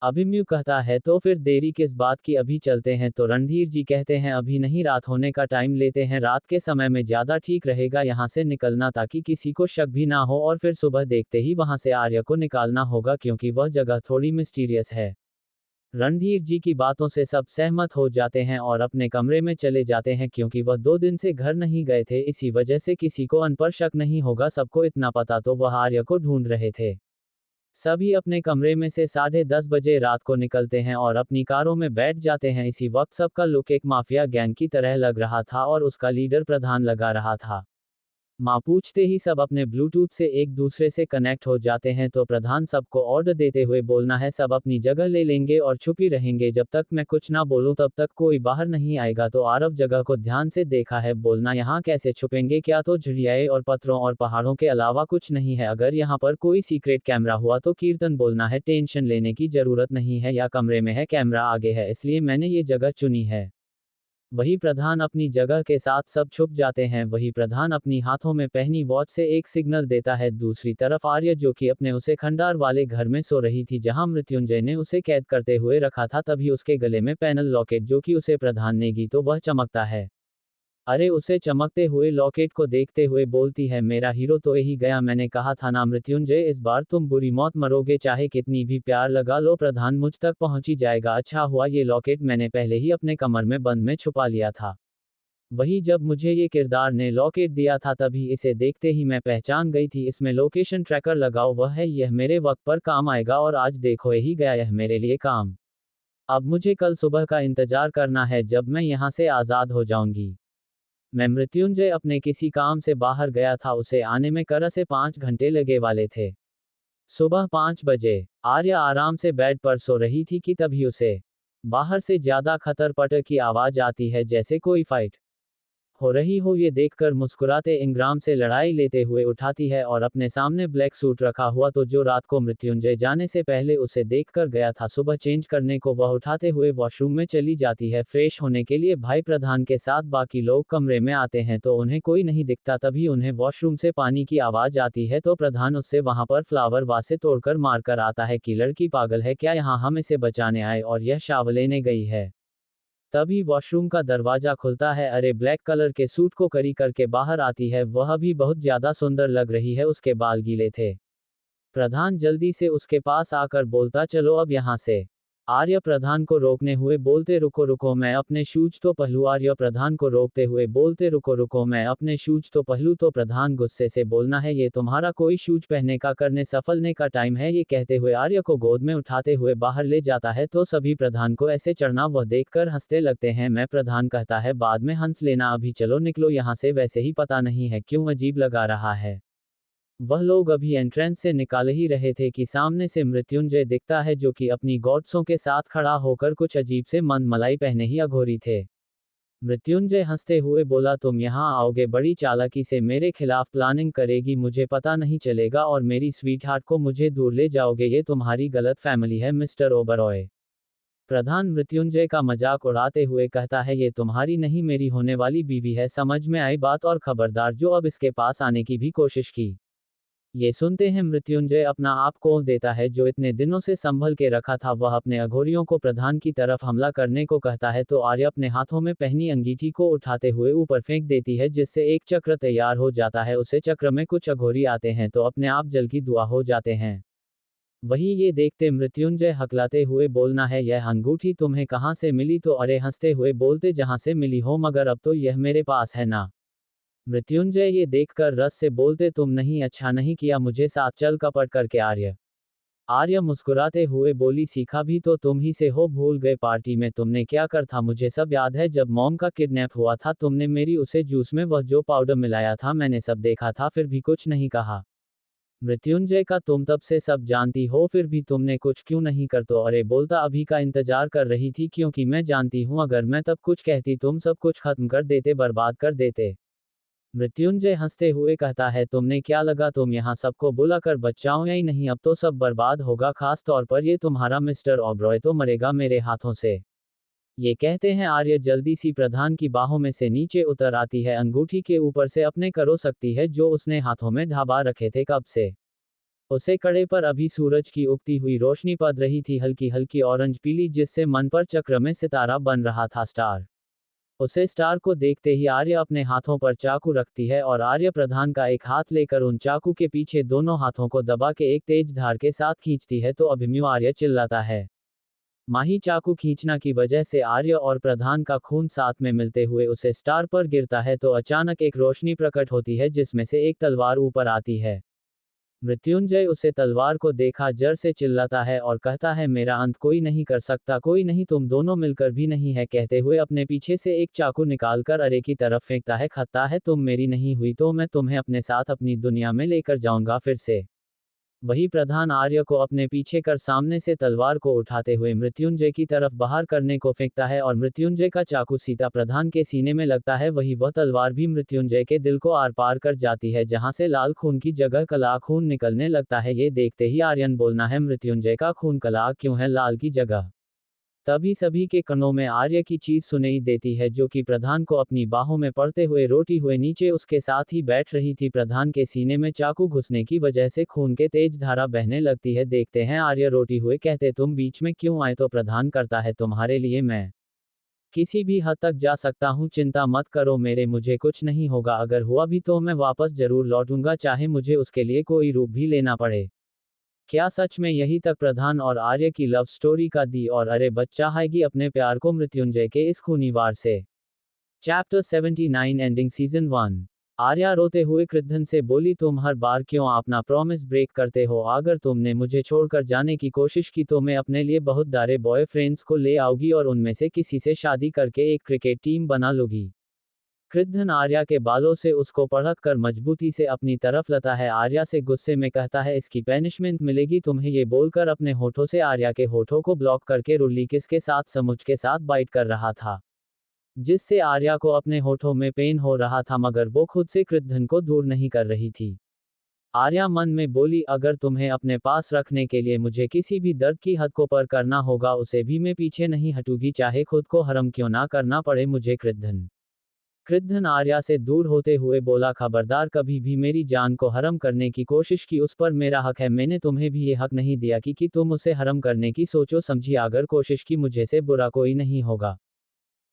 अभिमन्यु कहता है, तो फिर देरी किस बात की, अभी चलते हैं? तो रणधीर जी कहते हैं, अभी नहीं, रात होने का टाइम लेते हैं, रात के समय में ज्यादा ठीक रहेगा यहाँ से निकलना, ताकि किसी को शक भी ना हो, और फिर सुबह देखते ही वहां से आर्य को निकालना होगा, क्योंकि वह जगह थोड़ी मिस्टीरियस है। रणधीर जी की बातों से सब सहमत हो जाते हैं और अपने कमरे में चले जाते हैं, क्योंकि वह 2 दिन से घर नहीं गए थे, इसी वजह से किसी को अन पर शक नहीं होगा। सबको इतना पता तो वह आर्य को ढूंढ रहे थे। सभी अपने कमरे में से 10:30 बजे रात को निकलते हैं और अपनी कारों में बैठ जाते हैं। इसी वक्त सबका लुक एक माफिया गैंग की तरह लग रहा था और उसका लीडर प्रधान लगा रहा था। माँ पूछते ही सब अपने ब्लूटूथ से एक दूसरे से कनेक्ट हो जाते हैं। तो प्रधान सबको ऑर्डर देते हुए बोलना है, सब अपनी जगह ले लेंगे और छुपी रहेंगे, जब तक मैं कुछ ना बोलूं तब तक कोई बाहर नहीं आएगा। तो आरव जगह को ध्यान से देखा है, बोलना, यहाँ कैसे छुपेंगे? क्या तो झड़ियाए और पत्थरों और पहाड़ों के अलावा कुछ नहीं है? अगर यहाँ पर कोई सीक्रेट कैमरा हुआ तो कीर्तन बोलना है, टेंशन लेने की जरूरत नहीं है, या कमरे में है कैमरा आगे है, इसलिए मैंने ये जगह चुनी है। वही प्रधान अपनी जगह के साथ सब छुप जाते हैं। वही प्रधान अपनी हाथों में पहनी वॉच से एक सिग्नल देता है। दूसरी तरफ आर्य जो कि अपने उसे खंडार वाले घर में सो रही थी जहां मृत्युंजय ने उसे कैद करते हुए रखा था, तभी उसके गले में पैनल लॉकेट जो कि उसे प्रधान ने दी तो वह चमकता है। अरे उसे चमकते हुए लॉकेट को देखते हुए बोलती है, मेरा हीरो तो यही गया, मैंने कहा था ना मृत्युंजय, इस बार तुम बुरी मौत मरोगे, चाहे कितनी भी प्यार लगा लो प्रधान मुझ तक पहुंच ही जाएगा। अच्छा हुआ ये लॉकेट मैंने पहले ही अपने कमर में बंद में छुपा लिया था। वही जब मुझे ये किरदार ने लॉकेट दिया था तभी इसे देखते ही मैं पहचान गई थी। इसमें लोकेशन ट्रैकर लगाओ वह है, यह मेरे वक्त पर काम आएगा और आज देखो यही गया यह मेरे लिए काम। अब मुझे कल सुबह का इंतजार करना है जब मैं यहाँ से आज़ाद हो जाऊंगी। मैं मृत्युंजय अपने किसी काम से बाहर गया था, उसे आने में कर से 5 घंटे लगे वाले थे। सुबह 5 बजे आर्या आराम से बेड पर सो रही थी कि तभी उसे बाहर से ज्यादा खतर पटर की आवाज आती है, जैसे कोई फाइट हो रही हो। ये देखकर मुस्कुराते इंग्राम से लड़ाई लेते हुए उठाती है और अपने सामने ब्लैक सूट रखा हुआ तो जो रात को मृत्युंजय जाने से पहले उसे देखकर गया था सुबह चेंज करने को, वह उठाते हुए वॉशरूम में चली जाती है फ्रेश होने के लिए। भाई प्रधान के साथ बाकी लोग कमरे में आते हैं तो उन्हें कोई नहीं दिखता, तभी उन्हें वॉशरूम से पानी की आवाज आती है तो प्रधान उससे वहां पर फ्लावर वासे तोड़कर मारकर आता है कि लड़की पागल है क्या, यहाँ हम इसे बचाने आए और यह शावर लेने गई है। तभी वॉशरूम का दरवाजा खुलता है। अरे ब्लैक कलर के सूट को करी करके बाहर आती है, वह भी बहुत ज्यादा सुंदर लग रही है, उसके बाल गीले थे। प्रधान जल्दी से उसके पास आकर बोलता, चलो अब यहाँ से। आर्य प्रधान को रोकने हुए बोलते, रुको रुको मैं अपने शूज तो पहलू। आर्य प्रधान को रोकते हुए बोलते, रुको रुको मैं अपने शूज तो पहलू। तो प्रधान गुस्से से बोलना है, ये तुम्हारा कोई शूज पहनने का करने सफलने का टाइम है। ये कहते हुए आर्य को गोद में उठाते हुए बाहर ले जाता है तो सभी प्रधान को ऐसे चढ़ना वह देखकर हंसते लगते हैं। मैं प्रधान कहता है, बाद में हंस लेना, अभी चलो निकलो यहाँ से, वैसे ही पता नहीं है क्यों अजीब लगा रहा है। वह लोग अभी एंट्रेंस से निकाल ही रहे थे कि सामने से मृत्युंजय दिखता है जो कि अपनी गॉड्सों के साथ खड़ा होकर कुछ अजीब से मन मलाई पहने ही अघोरी थे। मृत्युंजय हंसते हुए बोला, तुम यहाँ आओगे, बड़ी चालाकी से मेरे खिलाफ प्लानिंग करेगी, मुझे पता नहीं चलेगा और मेरी स्वीट हार्ट को मुझे दूर ले जाओगे, ये तुम्हारी गलत फैमिली है मिस्टर ओबरॉय। प्रधान मृत्युंजय का मजाक उड़ाते हुए कहता है, ये तुम्हारी नहीं मेरी होने वाली बीवी है, समझ में आई बात, और खबरदार जो अब इसके पास आने की भी कोशिश की। ये सुनते हैं मृत्युंजय अपना आप को देता है जो इतने दिनों से संभल के रखा था। वह अपने अघोरियों को प्रधान की तरफ हमला करने को कहता है तो आर्य अपने हाथों में पहनी अंगीठी को उठाते हुए ऊपर फेंक देती है जिससे एक चक्र तैयार हो जाता है। उसे चक्र में कुछ अघोरी आते हैं तो अपने आप जल की दुआ हो जाते हैं। वही ये देखते मृत्युंजय हकलाते हुए बोलना है, यह अंगूठी तुम्हें कहाँ से मिली? तो अरे हंसते हुए बोलते, जहां से मिली हो, मगर अब तो यह मेरे पास है ना। मृत्युंजय ये देखकर रस से बोलते, तुम नहीं, अच्छा नहीं किया मुझे साथ चल कपट करके। आर्य मुस्कुराते हुए बोली, सीखा भी तो तुम ही से हो, भूल गए पार्टी में तुमने क्या कर था? मुझे सब याद है, जब मॉम का किडनैप हुआ था तुमने मेरी उसे जूस में वह जो पाउडर मिलाया था, मैंने सब देखा था फिर भी कुछ नहीं कहा। मृत्युंजय का, तुम तब से सब जानती हो फिर भी तुमने कुछ क्यों नहीं कर? तो अरे बोलता, अभी का इंतजार कर रही थी क्योंकि मैं जानती हूँ अगर मैं तब कुछ कहती तुम सब कुछ खत्म कर देते, बर्बाद कर देते। मृत्युंजय हंसते हुए कहता है, तुमने क्या लगा तुम यहाँ सबको बुलाकर बचाओ या ही नहीं? अब तो सब बर्बाद होगा, खास तौर पर ये तुम्हारा मिस्टर ओबरॉय तो मरेगा मेरे हाथों से। ये कहते हैं आर्य जल्दी सी प्रधान की बाहों में से नीचे उतर आती है, अंगूठी के ऊपर से अपने करो सकती है जो उसने हाथों में ढाबा रखे थे कब से। उसे कड़े पर अभी सूरज की उगती हुई रोशनी पड़ रही थी, हल्की हल्की ऑरेंज पीली, जिससे मन पर चक्र में सितारा बन रहा था स्टार। उसे स्टार को देखते ही आर्य अपने हाथों पर चाकू रखती है और आर्य प्रधान का एक हाथ लेकर उन चाकू के पीछे दोनों हाथों को दबा के एक तेज धार के साथ खींचती है तो अभिमन्यु आर्य चिल्लाता है। माही चाकू खींचना की वजह से आर्य और प्रधान का खून साथ में मिलते हुए उसे स्टार पर गिरता है तो अचानक एक रोशनी प्रकट होती है जिसमें से एक तलवार ऊपर आती है। मृत्युंजय उसे तलवार को देखा जर से चिल्लाता है और कहता है, मेरा अंत कोई नहीं कर सकता, कोई नहीं, तुम दोनों मिलकर भी नहीं है। कहते हुए अपने पीछे से एक चाकू निकालकर अरे की तरफ फेंकता है, कहता है, तुम मेरी नहीं हुई तो मैं तुम्हें अपने साथ अपनी दुनिया में लेकर जाऊंगा फिर से। वही प्रधान आर्य को अपने पीछे कर सामने से तलवार को उठाते हुए मृत्युंजय की तरफ बाहर करने को फेंकता है और मृत्युंजय का चाकू सीता प्रधान के सीने में लगता है। वही वह तलवार भी मृत्युंजय के दिल को आर पार कर जाती है जहां से लाल खून की जगह काला खून निकलने लगता है। ये देखते ही आर्यन बोलना है, मृत्युंजय का खून काला क्यों है लाल की जगह? तभी सभी के कानों में आर्य की चीज सुनाई देती है जो कि प्रधान को अपनी बाहों में पड़ते हुए रोटी हुए नीचे उसके साथ ही बैठ रही थी। प्रधान के सीने में चाकू घुसने की वजह से खून के तेज धारा बहने लगती है। देखते हैं आर्य रोटी हुए कहते तुम बीच में क्यों आए, तो प्रधान करता है तुम्हारे लिए मैं किसी भी हद तक जा सकता हूँ, चिंता मत करो मेरे, मुझे कुछ नहीं होगा, अगर हुआ भी तो मैं वापस जरूर लौटूंगा, चाहे मुझे उसके लिए कोई रूप भी लेना पड़े। क्या सच में यही तक प्रधान और आर्य की लव स्टोरी का दी और अरे बच्चा चाहेगी अपने प्यार को मृत्युंजय के इस खूनी वार से। Chapter 79 ending season 1। आर्या रोते हुए कृद्धन से बोली तुम हर बार क्यों अपना प्रॉमिस ब्रेक करते हो, अगर तुमने मुझे छोड़कर जाने की कोशिश की तो मैं अपने लिए बहुत सारे बॉयफ्रेंड्स को ले आऊंगी और उनमें से किसी से शादी करके एक क्रिकेट टीम बना लूंगी। कृद्धन आर्या के बालों से उसको पढ़क कर मजबूती से अपनी तरफ लाता है। आर्या से गुस्से में कहता है इसकी पैनिशमेंट मिलेगी तुम्हें, ये बोलकर अपने होठों से आर्या के होठों को ब्लॉक करके रुली किस के साथ समुच के साथ बाइट कर रहा था, जिससे आर्या को अपने होठों में पेन हो रहा था मगर वो खुद से कृद्धन को दूर नहीं कर रही थी। आर्या मन में बोली अगर तुम्हें अपने पास रखने के लिए मुझे किसी भी दर्द की हद को पार करना होगा उसे भी मैं पीछे नहीं हटूंगी, चाहे खुद को हरम क्यों ना करना पड़े मुझे। कृद्धन आर्या से दूर होते हुए बोला खबरदार, कभी भी मेरी जान को हरम करने की कोशिश की, उस पर मेरा हक है, मैंने तुम्हें भी ये हक नहीं दिया कि तुम उसे हरम करने की सोचो समझी, अगर कोशिश की मुझे से बुरा कोई नहीं होगा।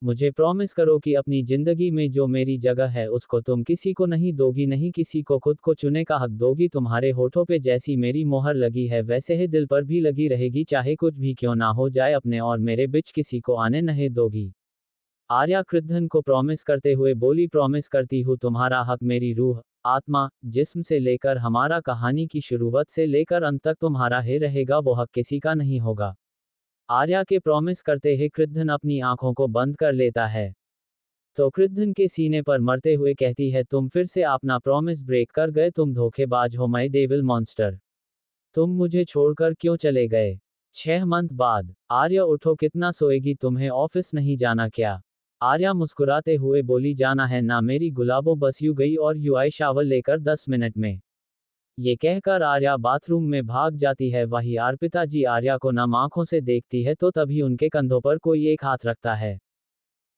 मुझे प्रॉमिस करो कि अपनी जिंदगी में जो मेरी जगह है उसको तुम किसी को नहीं दोगी, नहीं किसी को खुद को चुने का हक दोगी। तुम्हारे होठों पे जैसी मेरी मोहर लगी है वैसे ही दिल पर भी लगी रहेगी, चाहे कुछ भी क्यों ना हो जाए, अपने और मेरे बीच किसी को आने नहीं दोगी। आर्या कृद्धन को प्रॉमिस करते हुए बोली प्रॉमिस करती हूँ तुम्हारा हक मेरी रूह, आत्मा, जिस्म से लेकर हमारा कहानी की शुरुआत से लेकर अंत तक तुम्हारा ही रहेगा, वो हक किसी का नहीं होगा। आर्या के प्रॉमिस करते ही कृद्धन अपनी आंखों को बंद कर लेता है तो कृद्धन के सीने पर मरते हुए कहती है तुम फिर से अपना प्रॉमिस ब्रेक कर गए, तुम धोखेबाज हो माय डेविल मॉन्स्टर, तुम मुझे छोड़कर क्यों चले गए। 6 मंथ बाद। आर्या उठो, कितना सोएगी, तुम्हें ऑफिस नहीं जाना क्या। आर्या मुस्कुराते हुए बोली जाना है ना मेरी गुलाबों, बस यूं गई और यूं आई शावर लेकर 10 मिनट में। ये कहकर आर्या बाथरूम में भाग जाती है। वही अर्पिता जी आर्या को नम आंखों से देखती है तो तभी उनके कंधों पर कोई एक हाथ रखता है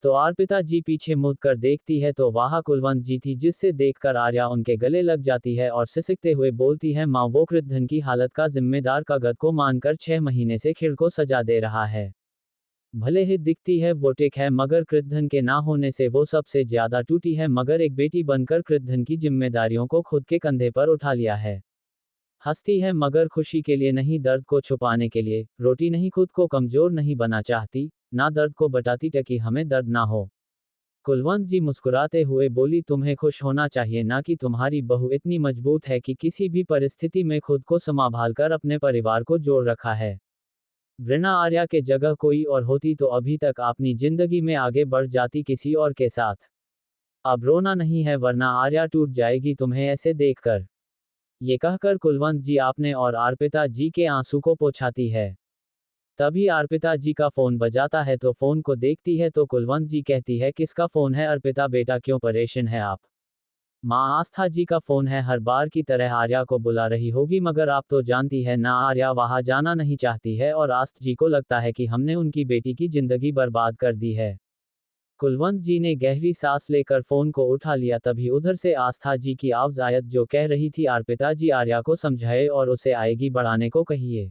तो अर्पिता जी पीछे मुड़ कर देखती है तो वहां कुलवंत जी थी, जिससे देखकर आर्या उनके गले लग जाती है और सिसकते हुए बोलती है माँ, वो कृद्धन की हालत का जिम्मेदार कागज को मानकर 6 महीने से खिड़ को सजा दे रहा है। भले ही दिखती है वो टिक है मगर कृद्धन के ना होने से वो सबसे ज्यादा टूटी है, मगर एक बेटी बनकर कृद्धन की जिम्मेदारियों को खुद के कंधे पर उठा लिया है। हंसती है मगर खुशी के लिए नहीं, दर्द को छुपाने के लिए। रोटी नहीं, खुद को कमजोर नहीं बना चाहती, ना दर्द को बताती टकी हमें दर्द ना हो। कुलवंत जी मुस्कुराते हुए बोली तुम्हें खुश होना चाहिए ना कि तुम्हारी बहू इतनी मजबूत है कि किसी भी परिस्थिति में खुद को संभाल कर अपने परिवार को जोड़ रखा है। वृणा आर्या के जगह कोई और होती तो अभी तक अपनी जिंदगी में आगे बढ़ जाती किसी और के साथ। अब रोना नहीं है वरना आर्या टूट जाएगी तुम्हें ऐसे देखकर। ये कहकर कुलवंत जी आपने और अर्पिता जी के आंसू को पोंछाती है। तभी अर्पिता जी का फोन बजाता है तो फोन को देखती है तो कुलवंत जी कहती है किसका फोन है अर्पिता, बेटा क्यों परेशान है आप। माँ आस्था जी का फोन है, हर बार की तरह आर्या को बुला रही होगी मगर आप तो जानती है ना आर्या वहां जाना नहीं चाहती है और आस्था जी को लगता है कि हमने उनकी बेटी की जिंदगी बर्बाद कर दी है। कुलवंत जी ने गहरी सांस लेकर फोन को उठा लिया, तभी उधर से आस्था जी की आवाज आयत जो कह रही थी अर्पिता जी आर्या को समझाए और उसे आएगी बढ़ाने को कहिए।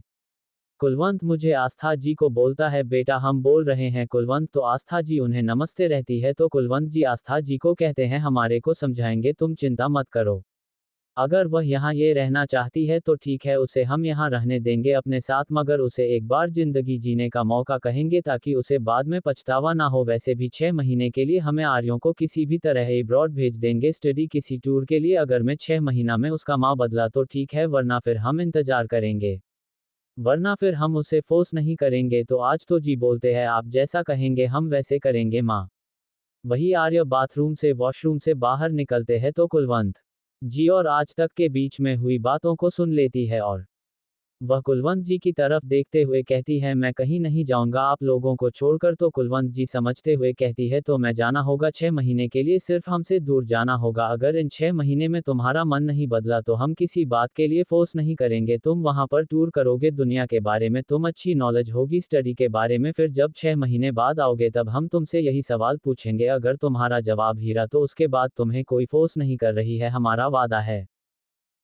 कुलवंत मुझे आस्था जी को बोलता है बेटा हम बोल रहे हैं कुलवंत, तो आस्था जी उन्हें नमस्ते रहती है तो कुलवंत जी आस्था जी को कहते हैं हमारे को समझाएंगे, तुम चिंता मत करो। अगर वह यहाँ ये रहना चाहती है तो ठीक है, उसे हम यहाँ रहने देंगे अपने साथ, मगर उसे एक बार जिंदगी जीने का मौका कहेंगे ताकि उसे बाद में पछतावा ना हो। वैसे भी 6 महीने के लिए हमें आर्यों को किसी भी तरह एब्रॉड भेज देंगे स्टडी किसी टूर के लिए, अगर मैं 6 महीना में उसका माँ बदला तो ठीक है वरना फिर हम इंतजार करेंगे, वरना फिर हम उसे फोर्स नहीं करेंगे। तो आज तो जी बोलते हैं, आप जैसा कहेंगे हम वैसे करेंगे माँ। वही आर्य बाथरूम से वॉशरूम से बाहर निकलते हैं तो कुलवंत जी और आज तक के बीच में हुई बातों को सुन लेती है और वह कुलवंत जी की तरफ देखते हुए कहती है, मैं कहीं नहीं जाऊंगा आप लोगों को छोड़कर। तो कुलवंत जी समझते हुए कहती है, तो मैं जाना होगा 6 महीने के लिए, सिर्फ हमसे दूर जाना होगा। अगर इन 6 महीने में तुम्हारा मन नहीं बदला तो हम किसी बात के लिए फोर्स नहीं करेंगे। तुम वहां पर टूर करोगे, दुनिया के बारे में तुम अच्छी नॉलेज होगी, स्टडी के बारे में। फिर जब 6 महीने बाद आओगे तब हम तुमसे यही सवाल पूछेंगे। अगर तुम्हारा जवाब हीरा तो उसके बाद तुम्हें कोई फोर्स नहीं कर रही है, हमारा वादा है।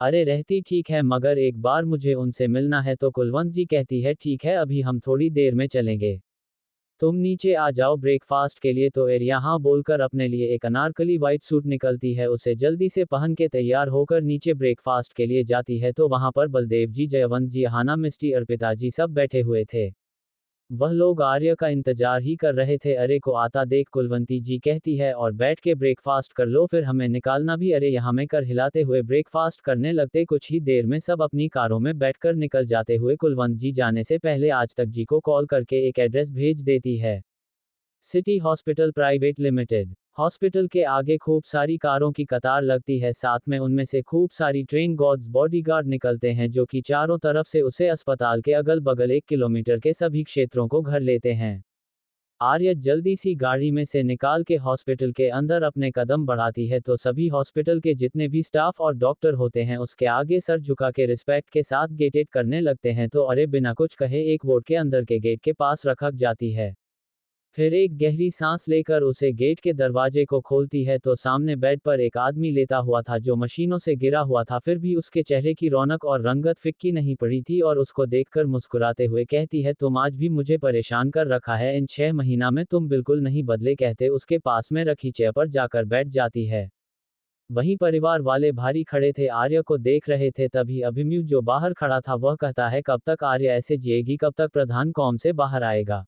अरे रहती ठीक है, मगर एक बार मुझे उनसे मिलना है। तो कुलवंत जी कहती है, ठीक है, अभी हम थोड़ी देर में चलेंगे, तुम नीचे आ जाओ ब्रेकफास्ट के लिए। तो एरिया हाँ बोलकर अपने लिए एक अनारकली व्हाइट सूट निकलती है, उसे जल्दी से पहन के तैयार होकर नीचे ब्रेकफास्ट के लिए जाती है। तो वहां पर बलदेव जी, जयवंत जी, हाना, मिस्टी, अर्पिता जी सब बैठे हुए थे। वह लोग आर्य का इंतजार ही कर रहे थे। अरे को आता देख कुलवंती जी कहती है, और बैठ के ब्रेकफास्ट कर लो, फिर हमें निकालना भी। अरे यहाँ में कर हिलाते हुए ब्रेकफास्ट करने लगते। कुछ ही देर में सब अपनी कारों में बैठकर निकल जाते हुए कुलवंत जी जाने से पहले आज तक जी को कॉल करके एक एड्रेस भेज देती है। City hospital private limited. Hospital के आगे खूब सारी कारों की कतार लगती है, साथ में उनमें से खूब सारी ट्रेन गॉड्स बॉडीगार्ड निकलते हैं, जो कि चारों तरफ से उसे अस्पताल के अगल बगल 1 किलोमीटर के सभी क्षेत्रों को घर लेते हैं। आर्य जल्दी सी गाड़ी में से निकाल के हॉस्पिटल के अंदर अपने कदम बढ़ाती है, तो सभी हॉस्पिटल के जितने भी स्टाफ और डॉक्टर होते हैं उसके आगे सर झुका के रिस्पेक्ट के साथ गेटेड करने लगते हैं। तो अरे बिना कुछ कहे एक वार्ड के अंदर के गेट के पास रखक जाती है। फिर एक गहरी सांस लेकर उसे गेट के दरवाजे को खोलती है, तो सामने बेड पर एक आदमी लेटा हुआ था जो मशीनों से गिरा हुआ था। फिर भी उसके चेहरे की रौनक और रंगत फिक्की नहीं पड़ी थी, और उसको देखकर मुस्कुराते हुए कहती है, तुम आज भी मुझे परेशान कर रखा है, इन 6 महीना में तुम बिल्कुल नहीं बदले। कहते उसके पास में रखी चेयर पर जाकर बैठ जाती है। वहीं परिवार वाले भारी खड़े थे, आर्य को देख रहे थे। तभी अभिमन्यु जो बाहर खड़ा था वह कहता है, कब तक आर्य ऐसे जिएगी, कब तक प्रधान कॉम से बाहर आएगा।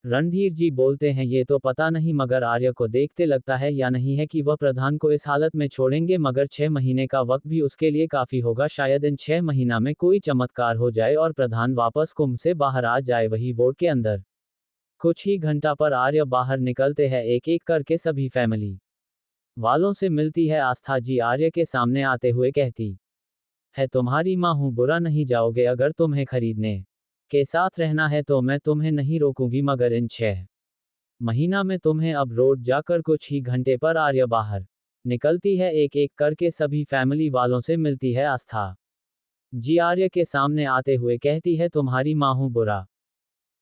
रणधीर जी बोलते हैं, ये तो पता नहीं, मगर आर्य को देखते लगता है या नहीं है कि वह प्रधान को इस हालत में छोड़ेंगे। मगर 6 महीने का वक्त भी उसके लिए काफी होगा, शायद इन 6 महीना में कोई चमत्कार हो जाए और प्रधान वापस कुंभ से बाहर आ जाए, वही वोट के अंदर। कुछ ही घंटा पर आर्य बाहर निकलते हैं, एक एक करके सभी फैमिली वालों से मिलती है। आस्था जी आर्य के सामने आते हुए कहती है, तुम्हारी माँ हूं, बुरा नहीं जाओगे। अगर तुम्हें खरीदने के साथ रहना है तो मैं तुम्हें नहीं रोकूंगी, मगर इन 6 महीना में तुम्हें अब रोड जाकर कुछ ही घंटे पर आर्य बाहर निकलती है, एक एक करके सभी फैमिली वालों से मिलती है। आस्था जी आर्य के सामने आते हुए कहती है, तुम्हारी माँ हूं, बुरा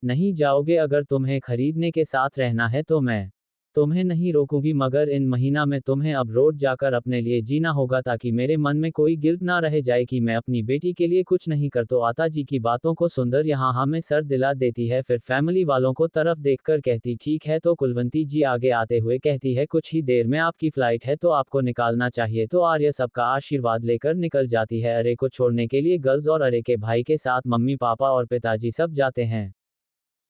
नहीं जाओगे। अगर तुम्हें खरीदने के साथ रहना है तो मैं तुम्हें नहीं रोकूंगी, मगर इन महीना में तुम्हें अब रोड जाकर अपने लिए जीना होगा, ताकि मेरे मन में कोई गिल्ट ना रह जाए कि मैं अपनी बेटी के लिए कुछ नहीं कर। तो आता जी की बातों को सुंदर यहाँ हमें सर दिला देती है। फिर फैमिली वालों को तरफ देखकर कहती, ठीक है। तो कुलवंती जी आगे आते हुए कहती है, कुछ ही देर में आपकी फ्लाइट है तो आपको निकालना चाहिए। तो आर्य सबका आशीर्वाद लेकर निकल जाती है। अरे को छोड़ने के लिए गर्ल्स और अरे के भाई के साथ मम्मी पापा और पिताजी सब जाते हैं।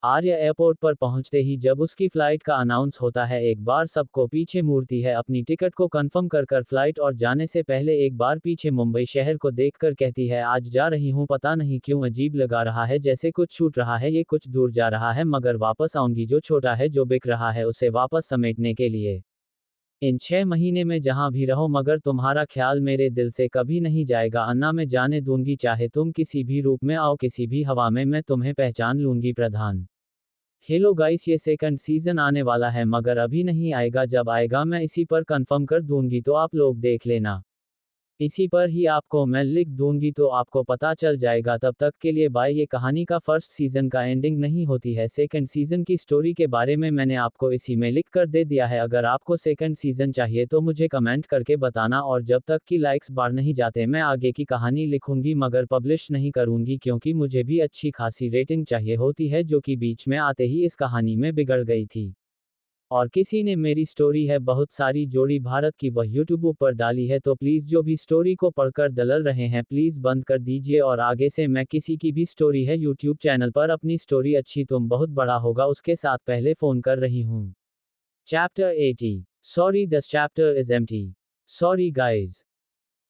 आर्य एयरपोर्ट पर पहुंचते ही जब उसकी फ्लाइट का अनाउंस होता है, एक बार सबको पीछे मुड़ती है, अपनी टिकट को कंफर्म कर फ्लाइट और जाने से पहले एक बार पीछे मुंबई शहर को देखकर कहती है, आज जा रही हूं, पता नहीं क्यों अजीब लगा रहा है, जैसे कुछ छूट रहा है, ये कुछ दूर जा रहा है, मगर वापस आऊंगी। जो छोटा है, जो बिक रहा है, उसे वापस समेटने के लिए। इन 6 महीने में जहां भी रहो, मगर तुम्हारा ख्याल मेरे दिल से कभी नहीं जाएगा। अन्ना मैं जाने दूंगी, चाहे तुम किसी भी रूप में आओ, किसी भी हवा में मैं तुम्हें पहचान लूंगी। प्रधान हेलो गाइस, ये सेकंड सीजन आने वाला है, मगर अभी नहीं आएगा, जब आएगा मैं इसी पर कंफर्म कर दूंगी, तो आप लोग देख लेना। इसी पर ही आपको मैं लिख दूंगी, तो आपको पता चल जाएगा। तब तक के लिए बाय। ये कहानी का फर्स्ट सीजन का एंडिंग नहीं होती है, सेकंड सीजन की स्टोरी के बारे में मैंने आपको इसी में लिख कर दे दिया है। अगर आपको सेकंड सीजन चाहिए तो मुझे कमेंट करके बताना, और जब तक कि लाइक्स बढ़ नहीं जाते मैं आगे की कहानी लिखूंगी, मगर पब्लिश नहीं करूंगी, क्योंकि मुझे भी अच्छी खासी रेटिंग चाहिए होती है, जो कि बीच में आते ही इस कहानी में बिगड़ गई थी। और किसी ने मेरी स्टोरी है बहुत सारी जोड़ी भारत की, वह यूट्यूब पर डाली है, तो प्लीज़ जो भी स्टोरी को पढ़कर दलल रहे हैं प्लीज़ बंद कर दीजिए। और आगे से मैं किसी की भी स्टोरी है यूट्यूब चैनल पर अपनी स्टोरी अच्छी तुम बहुत बड़ा होगा उसके साथ पहले फ़ोन कर रही हूँ। Chapter 80। Sorry this chapter is empty. Sorry guys.